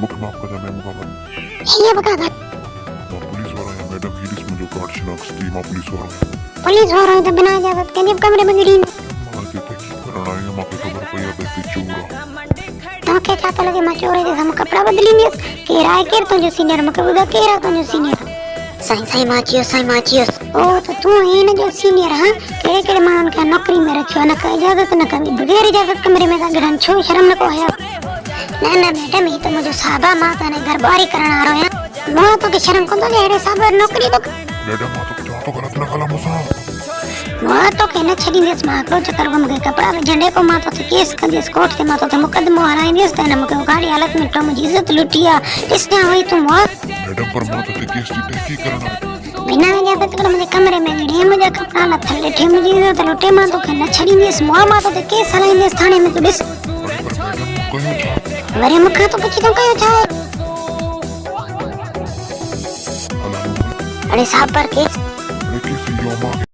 मूंखे माफ़ कजा मैं मुखां ये बका दा मां पुलिस वारा आहियां मैडम हीॾिस मुंहिंजो कार्ड शिनाख्त थी मां पुलिस वारो आहियां पुलिस वारो तो बिना इजाजत के जब कमरे में गिरी मां हिते तहक़ीक़ करण आई आहियां मूंखे ख़बर पई आहे त हिते चोर आहे तो के छा तो लगे मां चोरे जे हम कपड़ा बदली ने केर आए केर तुझो सीनियर मूंखे ॿुधा केर आहे तुझो सीनियर साईं मां अची ओ तो तू इन जो सीनियर हां केड़े केड़े माण्हुनि खे नौकरी में रखियो न का इजाजत न कभी बगैर इजाजत कमरे में था गिरन छो शर्म न को है ना मैडम ही तो मुझे साहबा मां तने घर बारी करण आ रहो है मां तो के शर्म को तो एड़े साहब नौकरी तो मैडम मां तोखे चवां थो ग़लति न ॻाल्हाए मूंसां मां तो के न छॾींदसि मां हिकिड़ो चकर को मूंखे कपिड़ा विझंदे को मां तो केस कंदसि कोर्ट ते मां तो मुक़दमो हराईंदसि त हिन मूंखे गाड़ी हालत में तो मुंहिंजी इज़त लुटी आहे ॾिस वई तूं मैडम पर मां त केस जी तहक़ीक़ करण आयो बिना इजाजत कर मुझे कमरे में गिड़ी मुझे कपड़ा न थले ठे मुझे इज्जत लुटे मां तो के न छड़ींदसि मां तो केस हलाईंदसि थाने में तू ॾिस पर मैडम कयो छा वरी मूंखां तो पुछी तूं कयो छा हलो अरे साहब पर केस केस इहो मां